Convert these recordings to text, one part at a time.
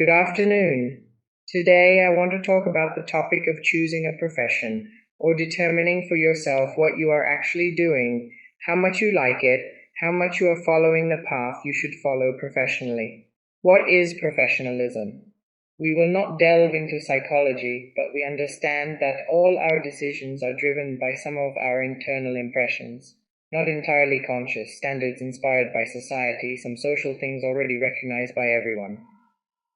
Good afternoon. Today I want to talk about the topic of choosing a profession, or determining for yourself what you are actually doing, how much you like it, how much you are following the path you should follow professionally. What is professionalism? We will not delve into psychology, but we understand that all our decisions are driven by some of our internal impressions, not entirely conscious, standards inspired by society, some social things already recognized by everyone.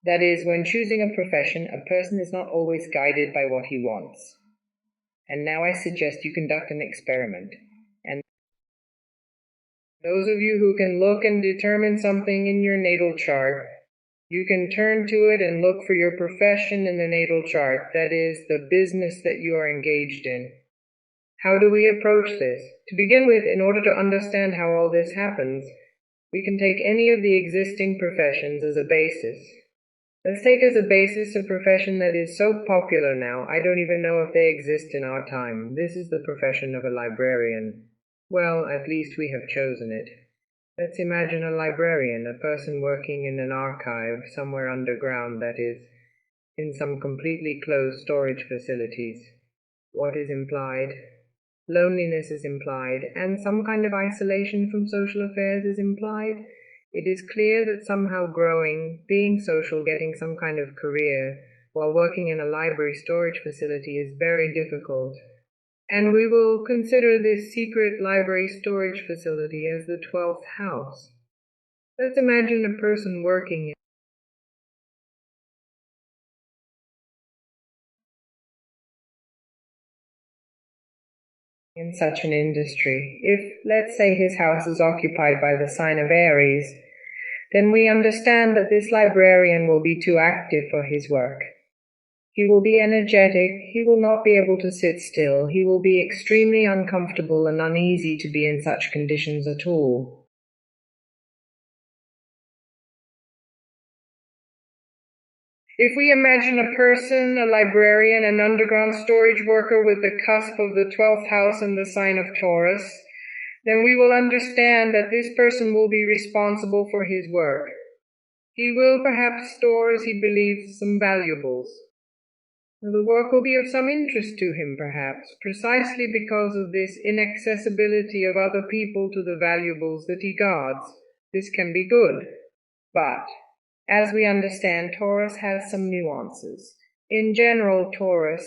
That is, when choosing a profession, a person is not always guided by what he wants. And now I suggest you conduct an experiment. And those of you who can look and determine something in your natal chart, you can turn to it and look for your profession in the natal chart, that is, the business that you are engaged in. How do we approach this? To begin with, in order to understand how all this happens, we can take any of the existing professions as a basis. Let's take as a basis a profession that is so popular now, I don't even know if they exist in our time. This is the profession of a librarian. Well, at least we have chosen it. Let's imagine a librarian, a person working in an archive somewhere underground, that is, in some completely closed storage facilities. What is implied? Loneliness is implied, and some kind of isolation from social affairs is implied. It is clear that somehow growing, being social, getting some kind of career, while working in a library storage facility is very difficult. And we will consider this secret library storage facility as the 12th house. Let's imagine a person working in such an industry. If, let's say, his house is occupied by the sign of Aries, then we understand that this librarian will be too active for his work. He will be energetic, he will not be able to sit still, he will be extremely uncomfortable and uneasy to be in such conditions at all. If we imagine a person, a librarian, an underground storage worker with the cusp of the 12th house and the sign of Taurus, then we will understand that this person will be responsible for his work. He will perhaps store, as he believes, some valuables. The work will be of some interest to him, perhaps, precisely because of this inaccessibility of other people to the valuables that he guards. This can be good. But, as we understand, Taurus has some nuances. In general, Taurus,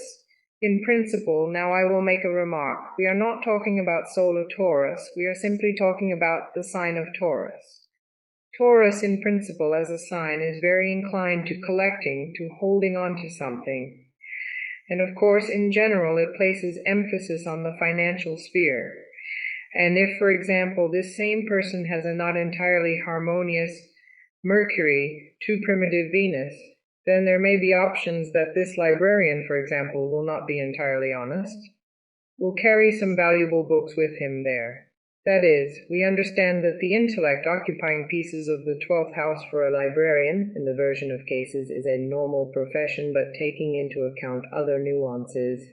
in principle, now I will make a remark. We are not talking about solar Taurus, we are simply talking about the sign of Taurus. Taurus, in principle, as a sign, is very inclined to collecting, to holding on to something. And of course, in general, it places emphasis on the financial sphere. And if, for example, this same person has a not entirely harmonious Mercury, too primitive Venus, then there may be options that this librarian, for example, will not be entirely honest, will carry some valuable books with him there. That is, we understand that the intellect occupying pieces of the 12th house for a librarian, in the version of cases, is a normal profession, but taking into account other nuances,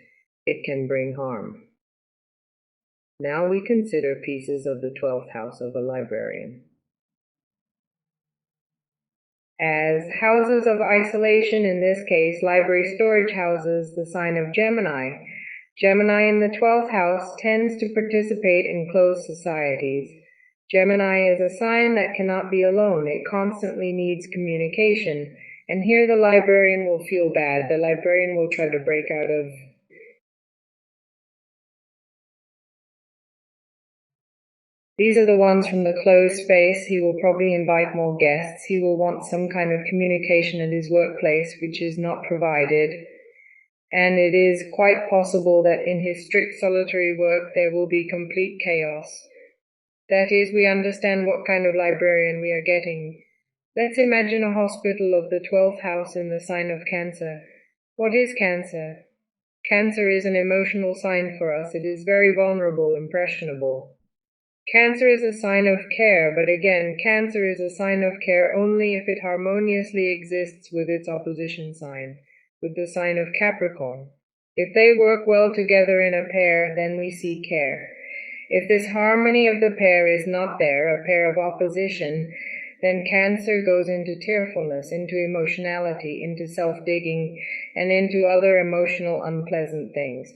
it can bring harm. Now we consider pieces of the 12th house of a librarian as houses of isolation, in this case, library storage houses, the sign of Gemini. Gemini in the 12th house tends to participate in closed societies. Gemini is a sign that cannot be alone. It constantly needs communication. And here the librarian will feel bad. The librarian will try to break out of These are the ones from the closed space. He will probably invite more guests. He will want some kind of communication at his workplace, which is not provided. And it is quite possible that in his strict solitary work there will be complete chaos. That is, we understand what kind of librarian we are getting. Let's imagine a hospital of the 12th house in the sign of Cancer. What is Cancer? Cancer is an emotional sign for us. It is very vulnerable, impressionable. Cancer is a sign of care, but again, Cancer is a sign of care only if it harmoniously exists with its opposition sign, with the sign of Capricorn. If they work well together in a pair, then we see care. If this harmony of the pair is not there, a pair of opposition, Then Cancer goes into tearfulness, into emotionality, into self-digging, and into other emotional unpleasant things.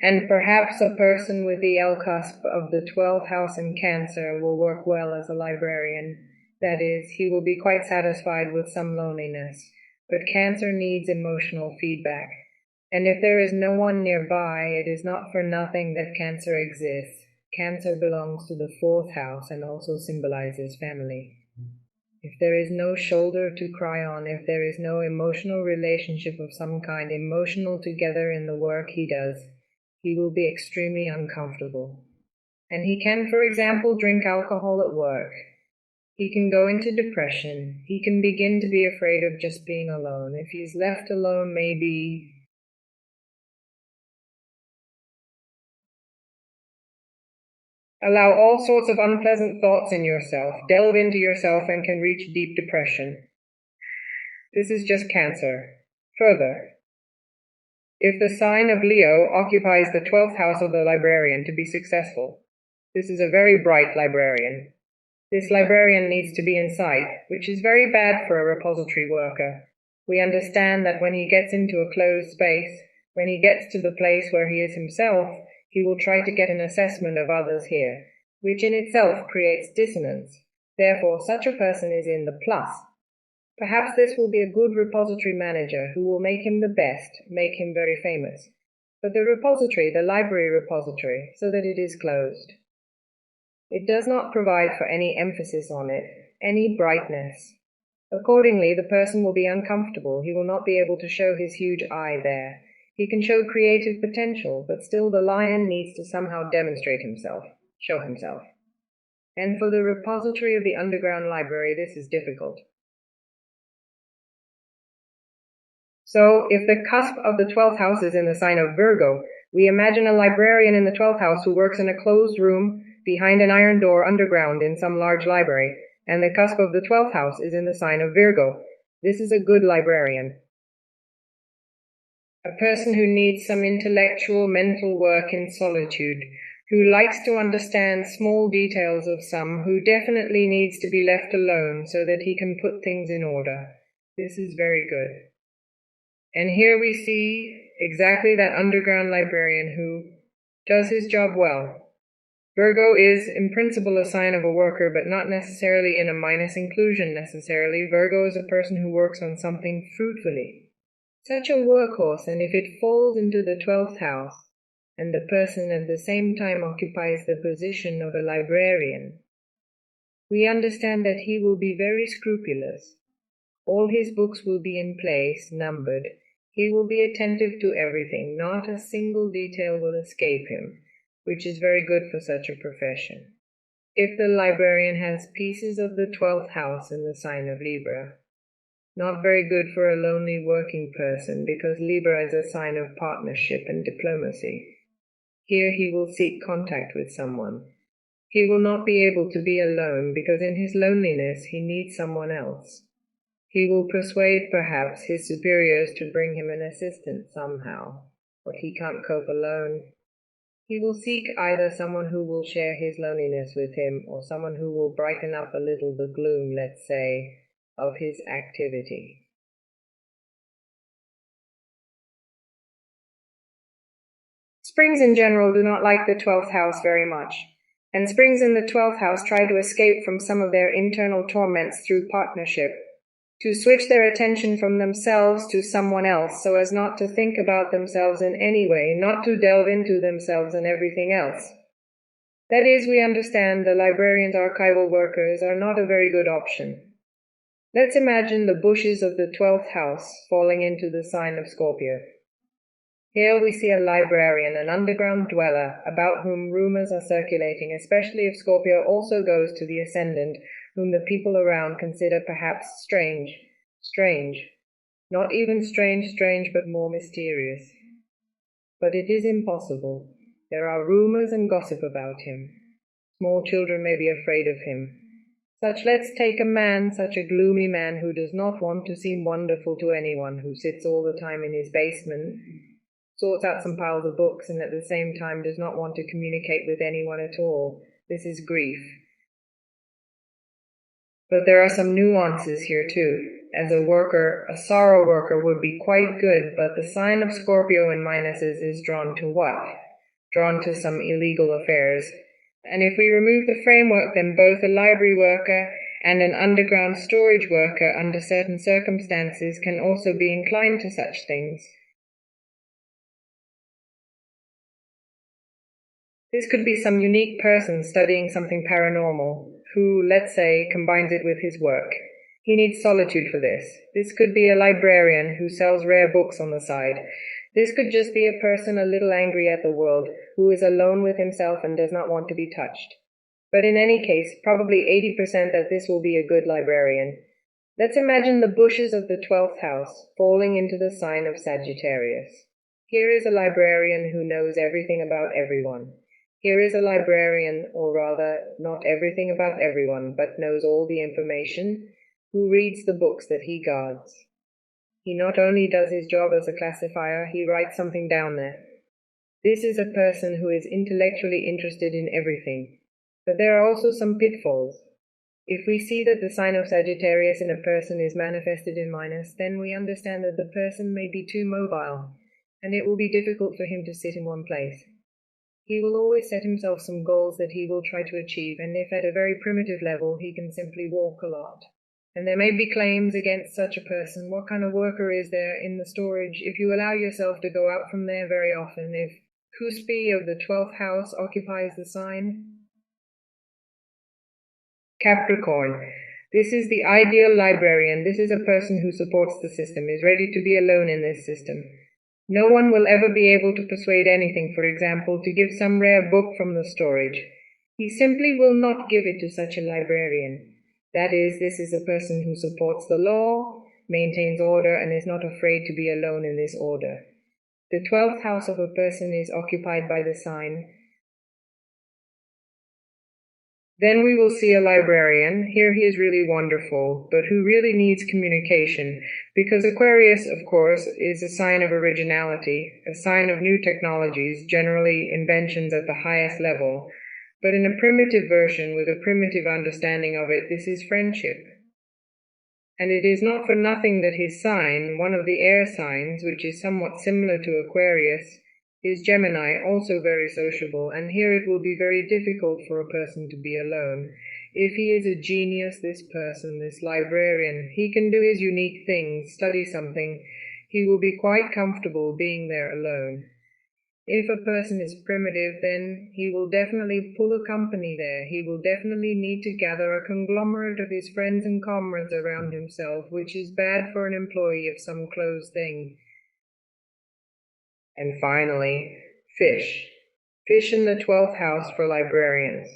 And perhaps a person with the L-cusp of the 12th house in Cancer will work well as a librarian. That is, he will be quite satisfied with some loneliness. But Cancer needs emotional feedback. And if there is no one nearby, it is not for nothing that Cancer exists. Cancer belongs to the 4th house and also symbolizes family. If there is no shoulder to cry on, if there is no emotional relationship of some kind, emotional together in the work he does, he will be extremely uncomfortable. And he can, for example, drink alcohol at work. He can go into depression. He can begin to be afraid of just being alone. If he's left alone, maybe allow all sorts of unpleasant thoughts in yourself, delve into yourself, and can reach deep depression. This is just Cancer. Further, if the sign of Leo occupies the 12th house of the librarian to be successful, this is a very bright librarian. This librarian needs to be in sight, which is very bad for a repository worker. We understand that when he gets into a closed space, when he gets to the place where he is himself, he will try to get an assessment of others here, which in itself creates dissonance. Therefore, such a person is in the plus. Perhaps this will be a good repository manager who will make him the best, make him very famous. But the repository, the library repository, so that it is closed. It does not provide for any emphasis on it, any brightness. Accordingly, the person will be uncomfortable. He will not be able to show his huge eye there. He can show creative potential, but still the lion needs to somehow demonstrate himself, show himself. And for the repository of the underground library, this is difficult. So, if the cusp of the 12th house is in the sign of Virgo, we imagine a librarian in the 12th house who works in a closed room behind an iron door underground in some large library, and the cusp of the 12th house is in the sign of Virgo. This is a good librarian. A person who needs some intellectual, mental work in solitude, who likes to understand small details of some, who definitely needs to be left alone so that he can put things in order. This is very good. And here we see exactly that underground librarian who does his job well. Virgo is, in principle, a sign of a worker, but not necessarily in a minus inclusion necessarily. Virgo is a person who works on something fruitfully. Such a workhorse, and if it falls into the 12th house, and the person at the same time occupies the position of a librarian, we understand that he will be very scrupulous. All his books will be in place, numbered. He will be attentive to everything. Not a single detail will escape him, which is very good for such a profession. If the librarian has pieces of the 12th house in the sign of Libra, not very good for a lonely working person, because Libra is a sign of partnership and diplomacy. Here he will seek contact with someone. He will not be able to be alone, because in his loneliness he needs someone else. He will persuade, perhaps, his superiors to bring him an assistant somehow, but he can't cope alone. He will seek either someone who will share his loneliness with him, or someone who will brighten up a little the gloom, let's say, of his activity. Springs in general do not like the 12th house very much, and springs in the 12th house try to escape from some of their internal torments through partnership, to switch their attention from themselves to someone else so as not to think about themselves in any way, not to delve into themselves and everything else. That is, we understand the librarian's archival workers are not a very good option. Let's imagine the bushes of the 12th house falling into the sign of Scorpio. Here we see a librarian, an underground dweller, about whom rumors are circulating, especially if Scorpio also goes to the ascendant, whom the people around consider perhaps strange, not even strange, but more mysterious. But it is impossible. There are rumors and gossip about him. Small children may be afraid of him. Let's take a man, such a gloomy man who does not want to seem wonderful to anyone, who sits all the time in his basement, sorts out some piles of books, and at the same time does not want to communicate with anyone at all. This is grief. But there are some nuances here too. As a worker, a sorrow worker would be quite good, but the sign of Scorpio in minuses is drawn to what? Drawn to some illegal affairs. And if we remove the framework, then both a library worker and an underground storage worker under certain circumstances can also be inclined to such things. This could be some unique person studying something paranormal, who, let's say, combines it with his work. He needs solitude for this. This could be a librarian who sells rare books on the side. This could just be a person a little angry at the world, who is alone with himself and does not want to be touched. But in any case, probably 80% that this will be a good librarian. Let's imagine the bushes of the 12th house falling into the sign of Sagittarius. Here is a librarian who knows everything about everyone. Here is a librarian, or rather, not everything about everyone, but knows all the information, who reads the books that he guards. He not only does his job as a classifier, he writes something down there. This is a person who is intellectually interested in everything. But there are also some pitfalls. If we see that the sign of Sagittarius in a person is manifested in minus, then we understand that the person may be too mobile, and it will be difficult for him to sit in one place. He will always set himself some goals that he will try to achieve, and if at a very primitive level, he can simply walk a lot. And there may be claims against such a person. What kind of worker is there in the storage if you allow yourself to go out from there very often? If Cuspi of the 12th house occupies the sign? Capricorn. This is the ideal librarian. This is a person who supports the system, is ready to be alone in this system. No one will ever be able to persuade anything, for example, to give some rare book from the storage. He simply will not give it to such a librarian. That is, this is a person who supports the law, maintains order, and is not afraid to be alone in this order. The 12th house of a person is occupied by the sign. Then we will see a librarian. Here he is really wonderful, but who really needs communication, because Aquarius, of course, is a sign of originality, a sign of new technologies, generally inventions at the highest level. But in a primitive version, with a primitive understanding of it, this is friendship. And it is not for nothing that his sign, one of the air signs, which is somewhat similar to Aquarius, is Gemini, also very sociable, and here it will be very difficult for a person to be alone. If he is a genius, this person, this librarian, he can do his unique things, study something, he will be quite comfortable being there alone. If a person is primitive, then he will definitely pull a company there. He will definitely need to gather a conglomerate of his friends and comrades around himself, which is bad for an employee of some closed thing. And finally, fish. Fish in the 12th house for librarians.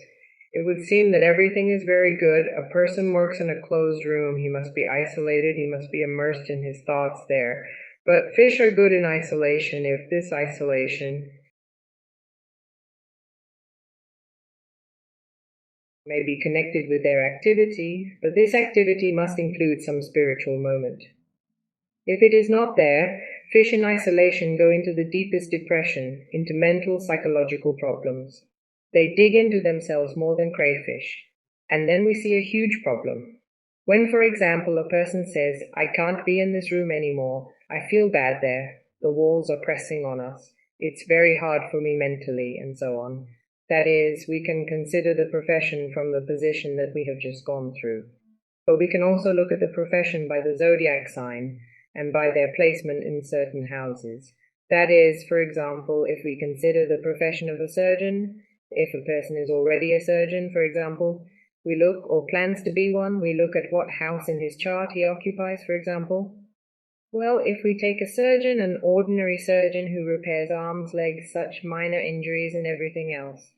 It would seem that everything is very good. A person works in a closed room. He must be isolated. He must be immersed in his thoughts there. But fish are good in isolation if this isolation may be connected with their activity, but this activity must include some spiritual moment. If it is not there, fish in isolation go into the deepest depression, into mental, psychological problems. They dig into themselves more than crayfish. And then we see a huge problem. When, for example, a person says, "I can't be in this room anymore. I feel bad there. The walls are pressing on us. It's very hard for me mentally," and so on. That is, we can consider the profession from the position that we have just gone through. But we can also look at the profession by the zodiac sign and by their placement in certain houses. That is, for example, if we consider the profession of a surgeon, if a person is already a surgeon, for example, we look, or plans to be one, we look at what house in his chart he occupies, for example. Well, if we take a surgeon, an ordinary surgeon who repairs arms, legs, such minor injuries and everything else,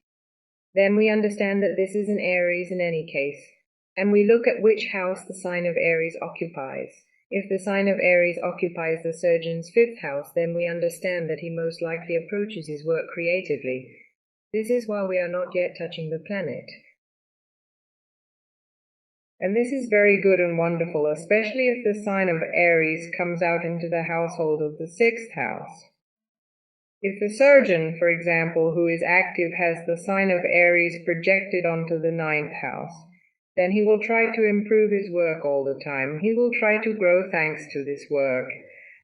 then we understand that this is an Aries in any case, and we look at which house the sign of Aries occupies. If the sign of Aries occupies the surgeon's 5th house, then we understand that he most likely approaches his work creatively. This is why we are not yet touching the planet. And this is very good and wonderful, especially if the sign of Aries comes out into the household of the 6th house. If the surgeon, for example, who is active has the sign of Aries projected onto the 9th house, then he will try to improve his work all the time. He will try to grow thanks to this work.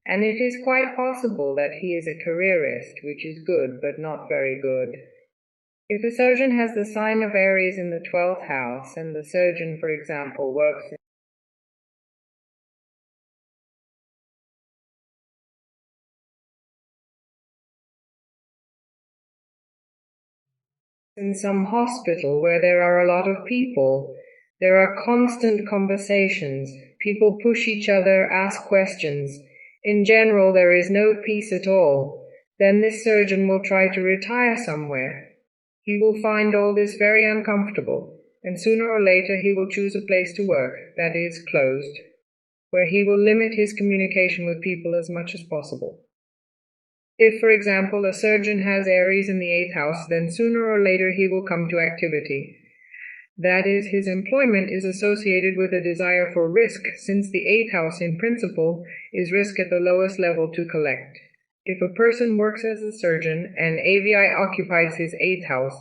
And it is quite possible that he is a careerist, which is good, but not very good. If a surgeon has the sign of Aries in the 12th house, and the surgeon, for example, works in some hospital where there are a lot of people, there are constant conversations, people push each other, ask questions. In general, there is no peace at all. Then this surgeon will try to retire somewhere. He will find all this very uncomfortable, and sooner or later he will choose a place to work, that is, closed, where he will limit his communication with people as much as possible. If, for example, a surgeon has Aries in the 8th house, then sooner or later he will come to activity. That is, his employment is associated with a desire for risk, since the 8th house, in principle, is risk at the lowest level to collect. If a person works as a surgeon and AVI occupies his 8th house,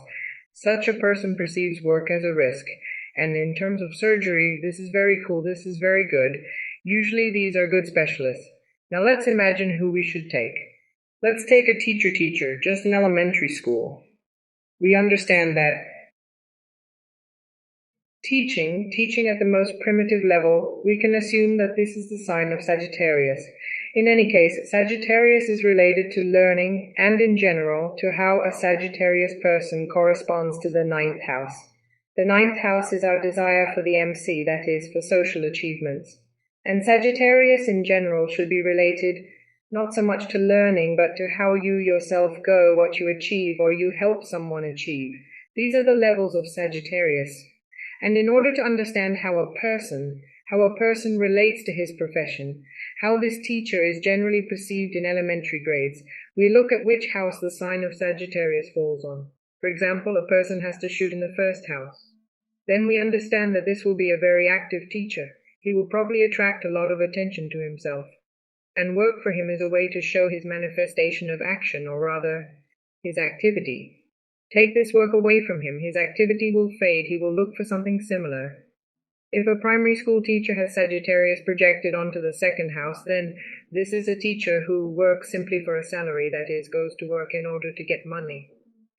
such a person perceives work as a risk. And in terms of surgery, this is very cool, this is very good. Usually these are good specialists. Now let's imagine who we should take. Let's take a teacher, just an elementary school. We understand that teaching at the most primitive level, we can assume that this is the sign of Sagittarius. In any case, Sagittarius is related to learning and, in general, to how a Sagittarius person corresponds to the 9th house. The 9th house is our desire for the MC, that is, for social achievements. And Sagittarius, in general, should be related not so much to learning, but to how you yourself go, what you achieve, or you help someone achieve. These are the levels of Sagittarius. And in order to understand how a person relates to his profession, how this teacher is generally perceived in elementary grades, we look at which house the sign of Sagittarius falls on. For example, a person has to shoot in the 1st house. Then we understand that this will be a very active teacher. He will probably attract a lot of attention to himself. And work for him is a way to show his manifestation of action, or rather, his activity. Take this work away from him, his activity will fade, he will look for something similar. If a primary school teacher has Sagittarius projected onto the 2nd house, then this is a teacher who works simply for a salary, that is, goes to work in order to get money.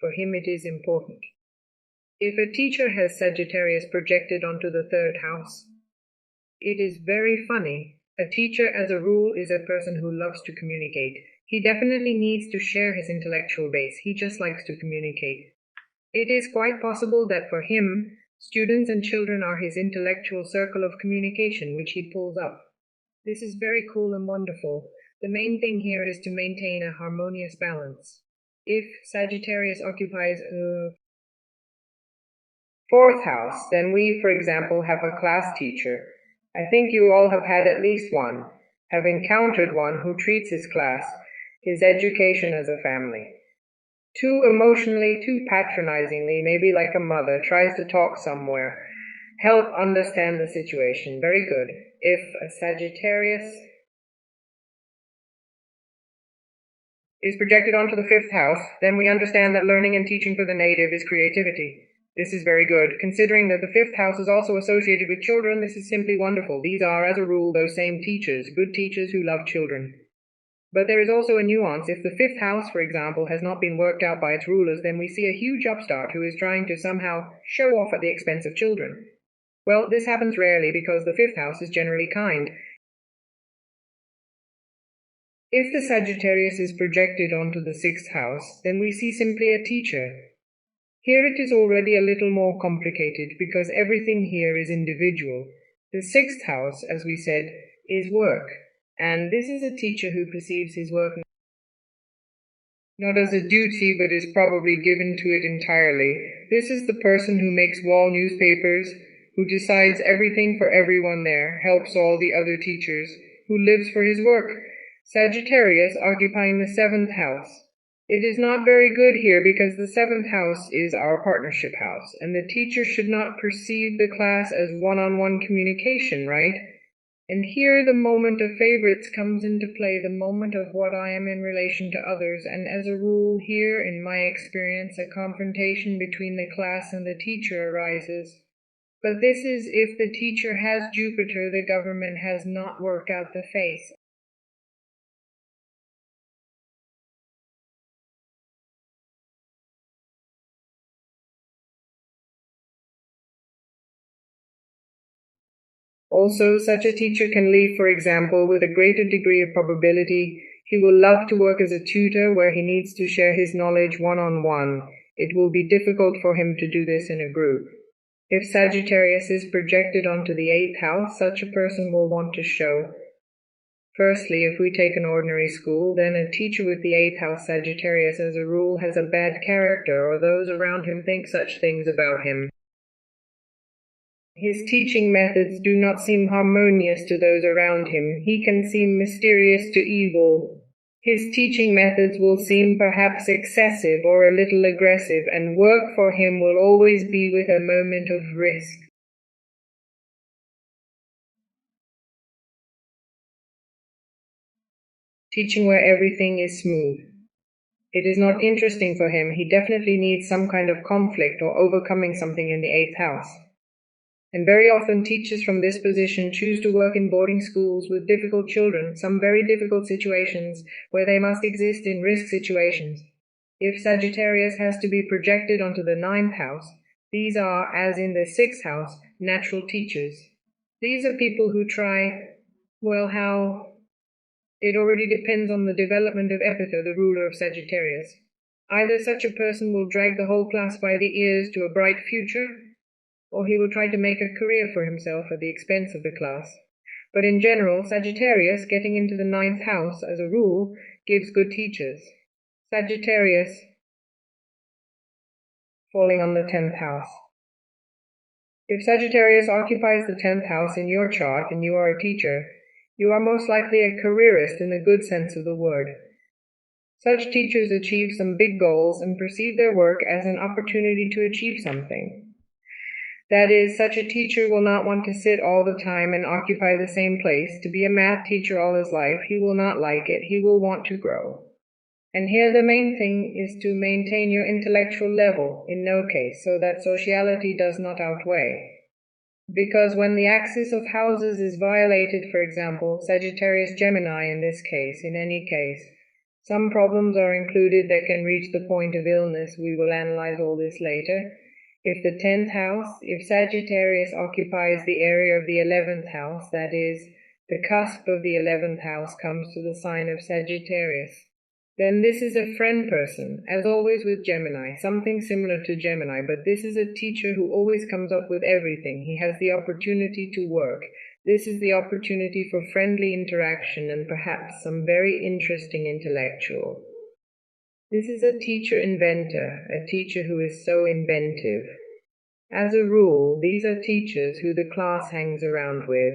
For him it is important. If a teacher has Sagittarius projected onto the 3rd house, it is very funny. A teacher, as a rule, is a person who loves to communicate. He definitely needs to share his intellectual base. He just likes to communicate. It is quite possible that for him, students and children are his intellectual circle of communication, which he pulls up. This is very cool and wonderful. The main thing here is to maintain a harmonious balance. If Sagittarius occupies a 4th house, then we, for example, have a class teacher. I think you all have had at least one, have encountered one who treats his class, his education as a family. Too emotionally, too patronizingly, maybe like a mother, tries to talk somewhere, help understand the situation. Very good. If a Sagittarius is projected onto the 5th house, then we understand that learning and teaching for the native is creativity. This is very good. Considering that the 5th house is also associated with children, this is simply wonderful. These are, as a rule, those same teachers, good teachers who love children. But there is also a nuance. If the 5th house, for example, has not been worked out by its rulers, then we see a huge upstart who is trying to somehow show off at the expense of children. Well, this happens rarely because the 5th house is generally kind. If the Sagittarius is projected onto the 6th house, then we see simply a teacher. Here it is already a little more complicated because everything here is individual. The 6th house, as we said, is work, and this is a teacher who perceives his work not as a duty but is probably given to it entirely. This is the person who makes wall newspapers, who decides everything for everyone there, helps all the other teachers, who lives for his work. Sagittarius occupying the 7th house. It is not very good here because the 7th house is our partnership house, and the teacher should not perceive the class as one-on-one communication, right? And here the moment of favorites comes into play, the moment of what I am in relation to others, and as a rule here, in my experience, a confrontation between the class and the teacher arises. But this is if the teacher has Jupiter, the government has not worked out the face. Also, such a teacher can leave, for example, with a greater degree of probability. He will love to work as a tutor where he needs to share his knowledge one-on-one. It will be difficult for him to do this in a group. If Sagittarius is projected onto the 8th house, such a person will want to show. Firstly, if we take an ordinary school, then a teacher with the 8th house Sagittarius as a rule has a bad character, or those around him think such things about him. His teaching methods do not seem harmonious to those around him. He can seem mysterious to evil. His teaching methods will seem perhaps excessive or a little aggressive, and work for him will always be with a moment of risk. Teaching where everything is smooth. It is not interesting for him. He definitely needs some kind of conflict or overcoming something in the 8th house. And very often teachers from this position choose to work in boarding schools with difficult children, some very difficult situations where they must exist in risk situations. If Sagittarius has to be projected onto the 9th house, these are, as in the 6th house, natural teachers. These are people who try, it already depends on the development of Epitha, the ruler of Sagittarius. Either such a person will drag the whole class by the ears to a bright future, or he will try to make a career for himself at the expense of the class. But in general, Sagittarius getting into the 9th house, as a rule, gives good teachers. Sagittarius falling on the 10th house. If Sagittarius occupies the 10th house in your chart and you are a teacher, you are most likely a careerist in the good sense of the word. Such teachers achieve some big goals and perceive their work as an opportunity to achieve something. That is, such a teacher will not want to sit all the time and occupy the same place. To be a math teacher all his life, he will not like it. He will want to grow. And here the main thing is to maintain your intellectual level, in no case, so that sociality does not outweigh. Because when the axis of houses is violated, for example, Sagittarius Gemini in this case, in any case, some problems are included that can reach the point of illness. We will analyze all this later. If the 10th house, if Sagittarius occupies the area of the 11th house, that is, the cusp of the 11th house comes to the sign of Sagittarius, then this is a friend person, as always with Gemini, something similar to Gemini, but this is a teacher who always comes up with everything. He has the opportunity to work. This is the opportunity for friendly interaction and perhaps some very interesting intellectual. This is a teacher-inventor, a teacher who is so inventive. As a rule, these are teachers who the class hangs around with,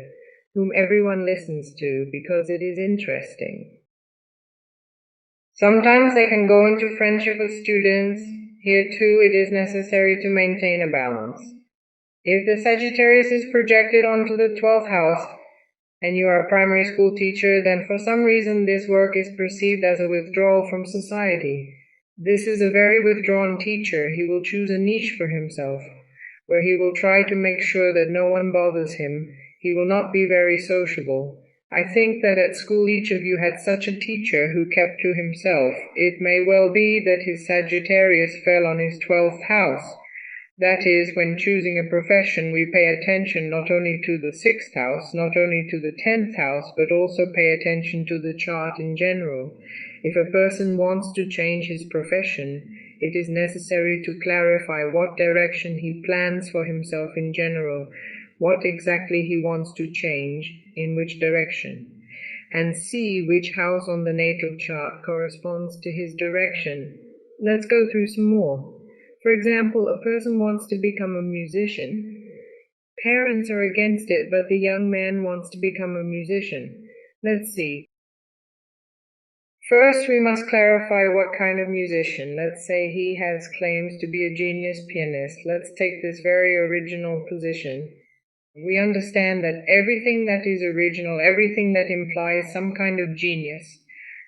whom everyone listens to because it is interesting. Sometimes they can go into friendship with students. Here too it is necessary to maintain a balance. If the Sagittarius is projected onto the 12th house, and you are a primary school teacher, then for some reason this work is perceived as a withdrawal from society. This is a very withdrawn teacher. He will choose a niche for himself, where he will try to make sure that no one bothers him. He will not be very sociable. I think that at school each of you had such a teacher who kept to himself. It may well be that his Sagittarius fell on his 12th house. That is, when choosing a profession, we pay attention not only to the 6th house, not only to the 10th house, but also pay attention to the chart in general. If a person wants to change his profession, it is necessary to clarify what direction he plans for himself in general, what exactly he wants to change, in which direction, and see which house on the natal chart corresponds to his direction. Let's go through some more. For example, a person wants to become a musician. Parents are against it, but the young man wants to become a musician. Let's see. First, we must clarify what kind of musician. Let's say he has claims to be a genius pianist. Let's take this very original position. We understand that everything that is original, everything that implies some kind of genius,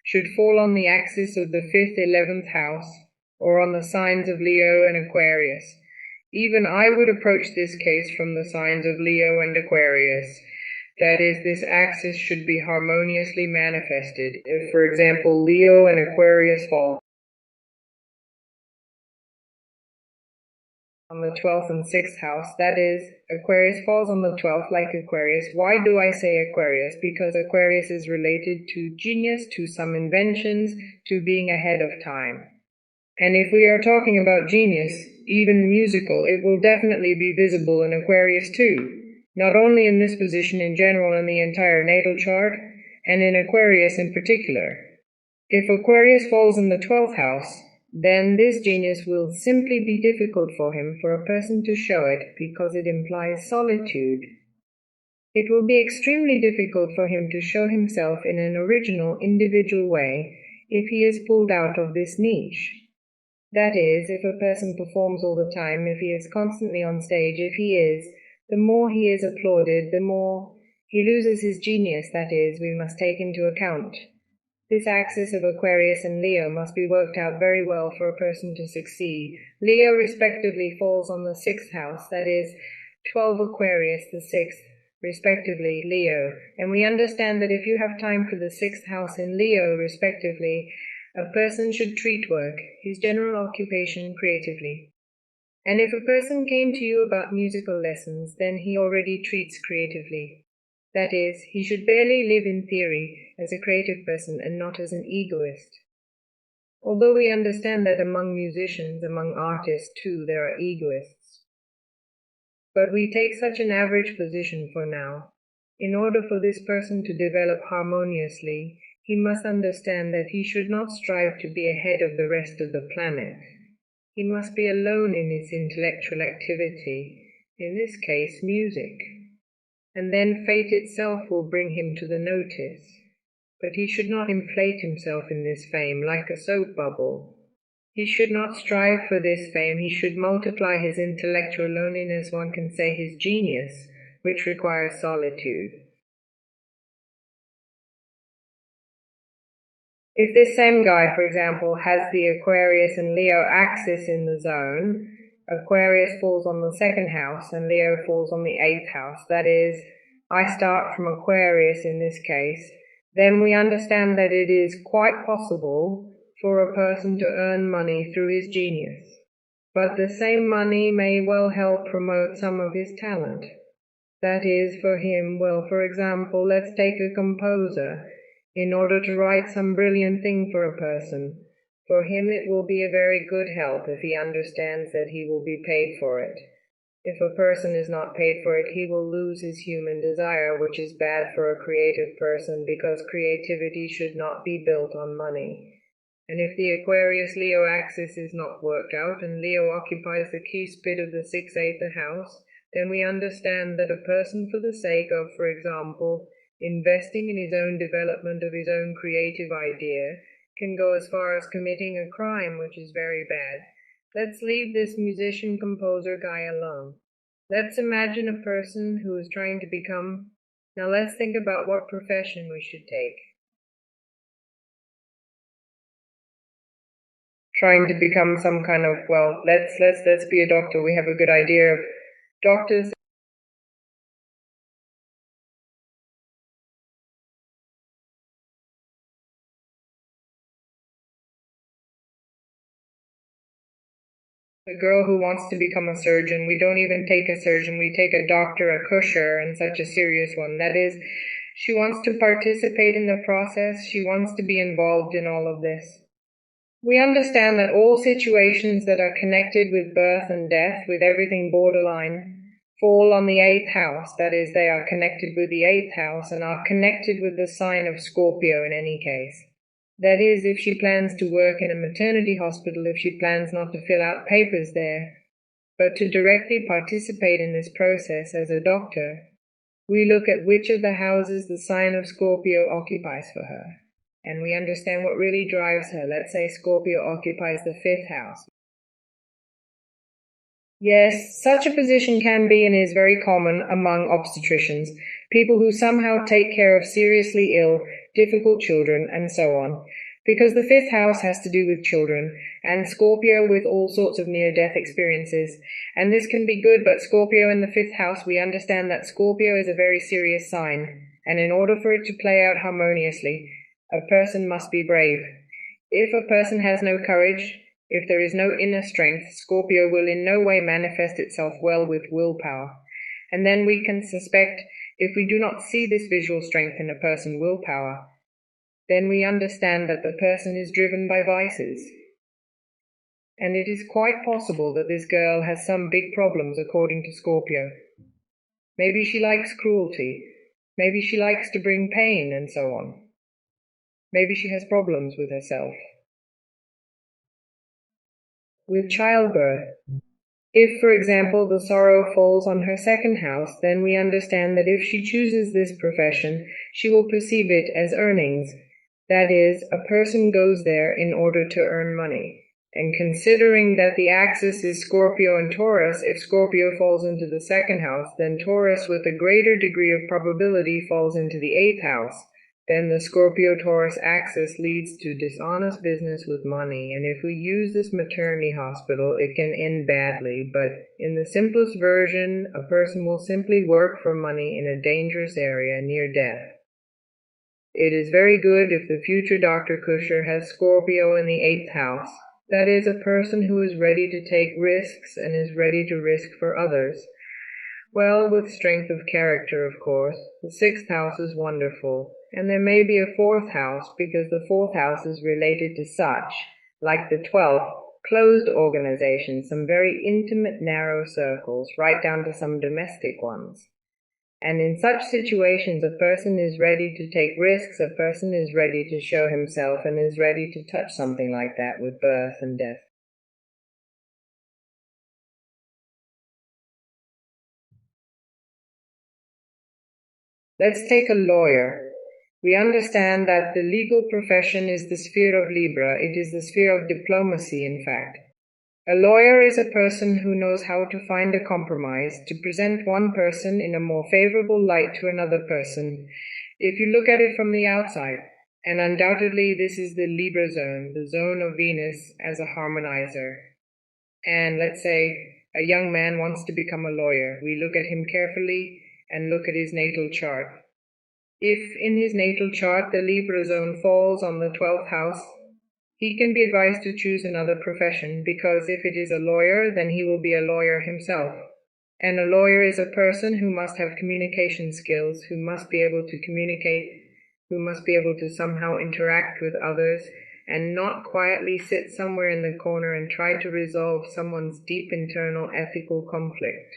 should fall on the axis of the 5th, 11th house, or on the signs of Leo and Aquarius. Even I would approach this case from the signs of Leo and Aquarius. That is, this axis should be harmoniously manifested. If, for example, Leo and Aquarius fall on the 12th and 6th house, that is, Aquarius falls on the 12th like Aquarius. Why do I say Aquarius? Because Aquarius is related to genius, to some inventions, to being ahead of time. And if we are talking about genius, even musical, it will definitely be visible in Aquarius too. Not only in this position in general in the entire natal chart, and in Aquarius in particular. If Aquarius falls in the 12th house, then this genius will simply be difficult for him, for a person to show it, because it implies solitude. It will be extremely difficult for him to show himself in an original, individual way if he is pulled out of this niche. That is, if a person performs all the time, if he is constantly on stage, if he is, the more he is applauded, the more he loses his genius, that is, we must take into account. This axis of Aquarius and Leo must be worked out very well for a person to succeed. Leo respectively falls on the 6th house, that is, 12 Aquarius, the 6th, respectively, Leo. And we understand that if you have time for the 6th house in Leo, respectively, a person should treat work, his general occupation, creatively. And if a person came to you about musical lessons, then he already treats creatively. That is, he should barely live in theory as a creative person and not as an egoist. Although we understand that among musicians, among artists too, there are egoists. But we take such an average position for now. In order for this person to develop harmoniously, he must understand that he should not strive to be ahead of the rest of the planet. He must be alone in his intellectual activity, in this case music. And then fate itself will bring him to the notice. But he should not inflate himself in this fame like a soap bubble. He should not strive for this fame. He should multiply his intellectual loneliness, one can say his genius, which requires solitude. If this same guy, for example, has the Aquarius and Leo axis in the zone, Aquarius falls on the 2nd house and Leo falls on the 8th house, that is, I start from Aquarius in this case, then we understand that it is quite possible for a person to earn money through his genius. But the same money may well help promote some of his talent. That is, for him, well, for example, let's take a composer. In order to write some brilliant thing for a person, for him it will be a very good help if he understands that he will be paid for it. If a person is not paid for it, he will lose his human desire, which is bad for a creative person, because creativity should not be built on money. And if the Aquarius-Leo axis is not worked out, and Leo occupies the key-spit of the 6th-8th house, then we understand that a person, for the sake of, for example, investing in his own development of his own creative idea, can go as far as committing a crime, which is very bad. Let's leave this musician-composer guy alone. Let's imagine a person who is trying to become... Now let's think about what profession we should take. Trying to become some kind of, well, let's be a doctor. We have a good idea of doctors. A girl who wants to become a surgeon, we don't even take a surgeon, we take a doctor, a cusher, and such a serious one. That is, she wants to participate in the process, she wants to be involved in all of this. We understand that all situations that are connected with birth and death, with everything borderline, fall on the 8th house. That is, they are connected with the 8th house and are connected with the sign of Scorpio in any case. That is, if she plans to work in a maternity hospital, if she plans not to fill out papers there, but to directly participate in this process as a doctor, we look at which of the houses the sign of Scorpio occupies for her. And we understand what really drives her. Let's say Scorpio occupies the 5th house. Yes, such a position can be and is very common among obstetricians, people who somehow take care of seriously ill, difficult children, and so on. because the fifth house has to do with children, and Scorpio with all sorts of near-death experiences. And this can be good, but Scorpio in the fifth house, we understand that Scorpio is a very serious sign, and in order for it to play out harmoniously, a person must be brave. If a person has no courage, if there is no inner strength, Scorpio will in no way manifest itself well with willpower. And then we can suspect, if we do not see this visual strength in a person's willpower, then we understand that the person is driven by vices. And it is quite possible that this girl has some big problems according to Scorpio. Maybe she likes cruelty. Maybe she likes to bring pain and so on. Maybe she has problems with herself. With childbirth, if, for example, the sorrow falls on her second house, then we understand that if she chooses this profession, she will perceive it as earnings. That is, a person goes there in order to earn money. And considering that the axis is Scorpio and Taurus, if Scorpio falls into the second house, then Taurus with a greater degree of probability falls into the eighth house. Then the Scorpio-Taurus axis leads to dishonest business with money, and if we use this maternity hospital, it can end badly, but in the simplest version, a person will simply work for money in a dangerous area near death. It is very good if the future Dr. Kusher has Scorpio in the eighth house. That is, a person who is ready to take risks and is ready to risk for others. Well, with strength of character, of course. The sixth house is wonderful. And there may be a fourth house, because the fourth house is related to such, like the 12th, closed organizations, some very intimate, narrow circles, right down to some domestic ones. And in such situations, a person is ready to take risks, a person is ready to show himself, and is ready to touch something like that with birth and death. Let's take a lawyer. We understand that the legal profession is the sphere of Libra. It is the sphere of diplomacy, in fact. A lawyer is a person who knows how to find a compromise, to present one person in a more favorable light to another person, if you look at it from the outside. And undoubtedly this is the Libra zone, the zone of Venus as a harmonizer. And let's say a young man wants to become a lawyer. We look at him carefully and look at his natal chart. If in his natal chart the Libra zone falls on the 12th house, he can be advised to choose another profession, because if it is a lawyer, then he will be a lawyer himself. And a lawyer is a person who must have communication skills, who must be able to communicate, who must be able to somehow interact with others, and not quietly sit somewhere in the corner and try to resolve someone's deep internal ethical conflict.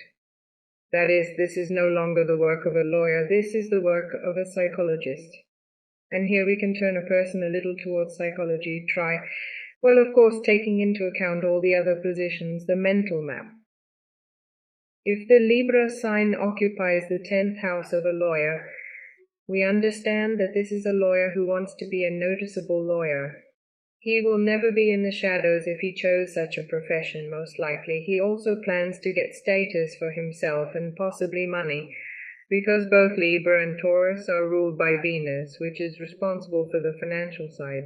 That is, this is no longer the work of a lawyer, this is the work of a psychologist. And here we can turn a person a little towards psychology, well, of course, taking into account all the other positions, the mental map. If the Libra sign occupies the 10th house of a lawyer, we understand that this is a lawyer who wants to be a noticeable lawyer. He will never be in the shadows if he chose such a profession, most likely. He also plans to get status for himself and possibly money, because both Libra and Taurus are ruled by Venus, which is responsible for the financial side.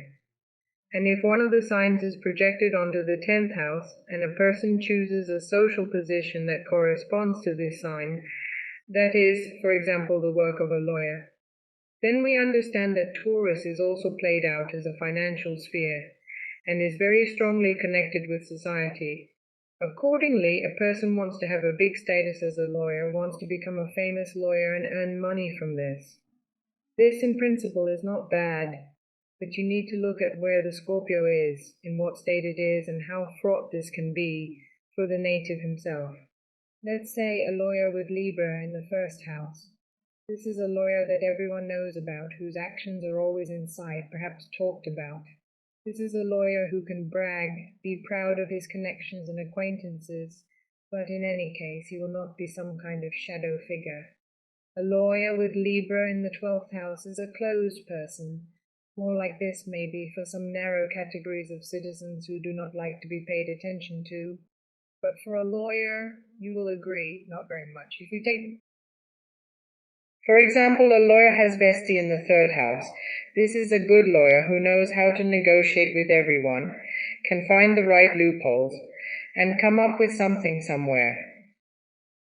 And if one of the signs is projected onto the 10th house, and a person chooses a social position that corresponds to this sign, that is, for example, the work of a lawyer, then we understand that Taurus is also played out as a financial sphere, and is very strongly connected with society. Accordingly, a person wants to have a big status as a lawyer, wants to become a famous lawyer and earn money from this. This, in principle, is not bad, but you need to look at where the Scorpio is, in what state it is, and how fraught this can be for the native himself. Let's say a lawyer with Libra in the first house. This is a lawyer that everyone knows about, whose actions are always in sight, perhaps talked about. This is a lawyer who can brag, be proud of his connections and acquaintances, but in any case he will not be some kind of shadow figure. A lawyer with Libra in the 12th house is a closed person, more like this maybe for some narrow categories of citizens who do not like to be paid attention to. But for a lawyer, you will agree, not very much. If you take For example, a lawyer has bestie in the third house. This is a good lawyer who knows how to negotiate with everyone, can find the right loopholes, and come up with something somewhere.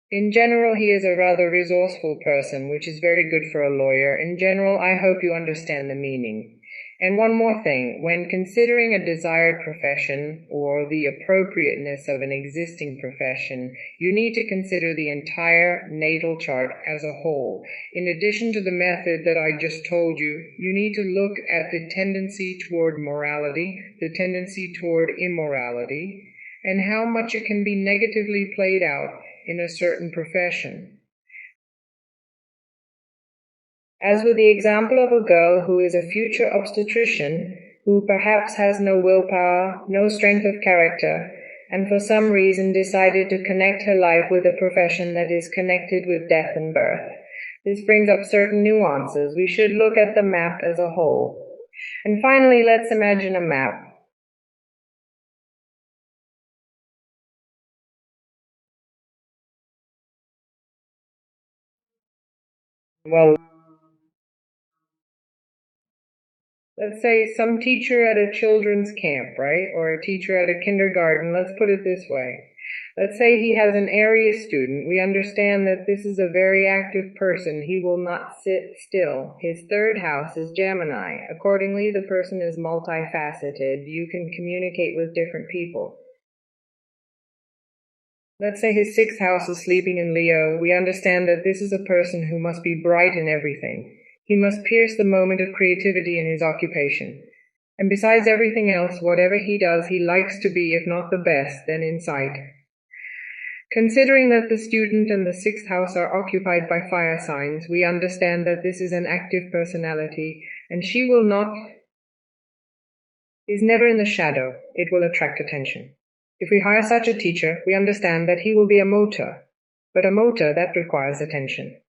In general, he is a rather resourceful person, which is very good for a lawyer. In general, I hope you understand the meaning. And one more thing, when considering a desired profession or the appropriateness of an existing profession, you need to consider the entire natal chart as a whole. In addition to the method that I just told you, you need to look at the tendency toward morality, the tendency toward immorality, and how much it can be negatively played out in a certain profession. As with the example of a girl who is a future obstetrician, who perhaps has no willpower, no strength of character, and for some reason decided to connect her life with a profession that is connected with death and birth. This brings up certain nuances. We should look at the map as a whole. And finally, let's imagine a map. Well, let's say some teacher at a children's camp, right? Or a teacher at a kindergarten. Let's put it this way. Let's say he has an Aries student. We understand that this is a very active person. He will not sit still. His third house is Gemini. Accordingly, the person is multifaceted. You can communicate with different people. Let's say his sixth house is sleeping in Leo. We understand that this is a person who must be bright in everything. He must pierce the moment of creativity in his occupation. And besides everything else, whatever he does, he likes to be, if not the best, then in sight. Considering that the student and the sixth house are occupied by fire signs, we understand that this is an active personality, and she is never in the shadow. It will attract attention. If we hire such a teacher, we understand that he will be a motor, but a motor that requires attention.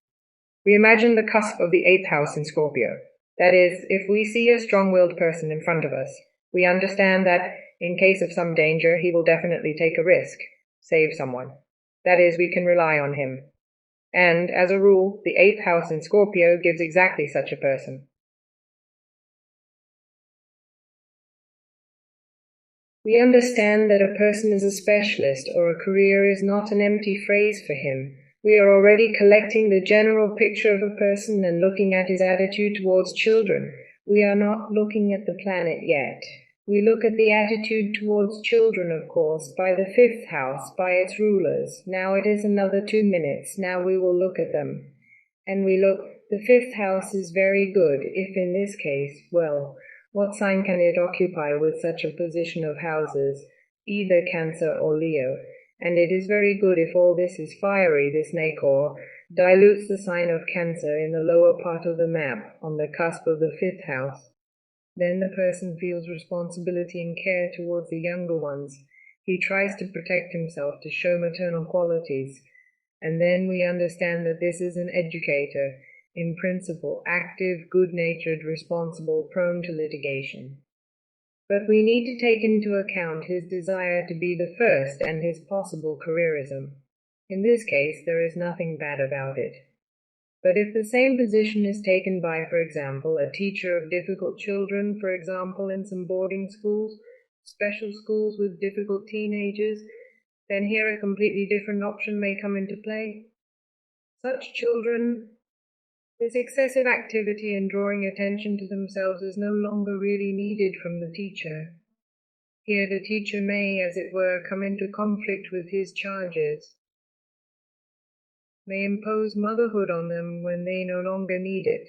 We imagine the cusp of the eighth house in Scorpio. That is, if we see a strong-willed person in front of us, we understand that, in case of some danger, he will definitely take a risk, save someone. That is, we can rely on him. And, as a rule, the eighth house in Scorpio gives exactly such a person. We understand that a person is a specialist or a career is not an empty phrase for him. We are already collecting the general picture of a person and looking at his attitude towards children. We are not looking at the planet yet. We look at the attitude towards children, of course, by the fifth house, by its rulers. Now it is another 2 minutes. Now we will look at them. And we look, the fifth house is very good, if in this case, well, what sign can it occupy with such a position of houses? Either Cancer or Leo. And it is very good if all this is fiery, this Nacor, dilutes the sign of Cancer in the lower part of the map, on the cusp of the fifth house. Then the person feels responsibility and care towards the younger ones. He tries to protect himself, to show maternal qualities. And then we understand that this is an educator, in principle, active, good-natured, responsible, prone to litigation. But we need to take into account his desire to be the first and his possible careerism. In this case, there is nothing bad about it. But if the same position is taken by, for example, a teacher of difficult children, for example, in some boarding schools, special schools with difficult teenagers, then here a completely different option may come into play. Such children, this excessive activity and drawing attention to themselves is no longer really needed from the teacher. Here the teacher may, as it were, come into conflict with his charges, may impose motherhood on them when they no longer need it.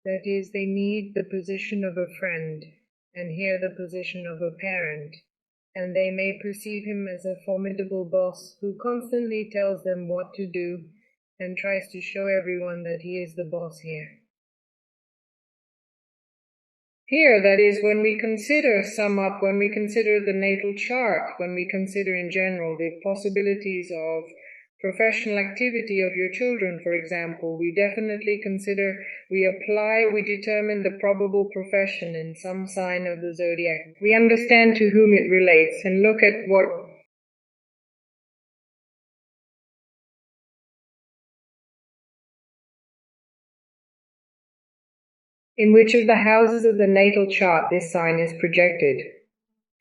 That is, they need the position of a friend, and here the position of a parent, and they may perceive him as a formidable boss who constantly tells them what to do and tries to show everyone that he is the boss here. Here, that is, when we consider the natal chart, when we consider in general the possibilities of professional activity of your children, for example, we definitely consider, we determine the probable profession in some sign of the zodiac. We understand to whom it relates and look at what in which of the houses of the natal chart this sign is projected.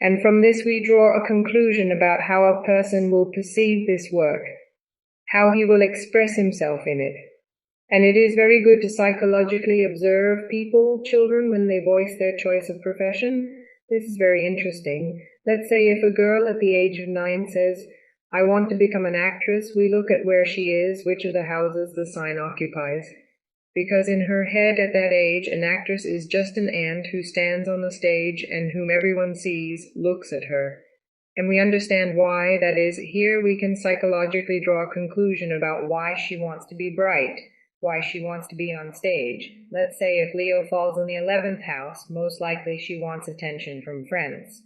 And from this we draw a conclusion about how a person will perceive this work, how he will express himself in it. And it is very good to psychologically observe people, children, when they voice their choice of profession. This is very interesting. Let's say if a girl at the age of 9 says, I want to become an actress, we look at where she is, which of the houses the sign occupies. Because in her head at that age, an actress is just an ant who stands on the stage and whom everyone sees, looks at her. And we understand why, that is, here we can psychologically draw a conclusion about why she wants to be bright, why she wants to be on stage. Let's say if Leo falls in the 11th house, most likely she wants attention from friends.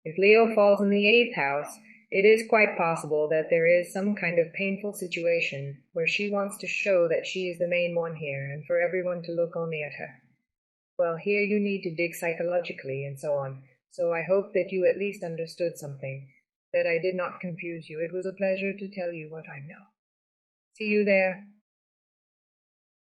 If Leo falls in the 8th house, it is quite possible that there is some kind of painful situation where she wants to show that she is the main one here and for everyone to look only at her. Well, here you need to dig psychologically and so on. So I hope that you at least understood something, that I did not confuse you. It was a pleasure to tell you what I know. See you there.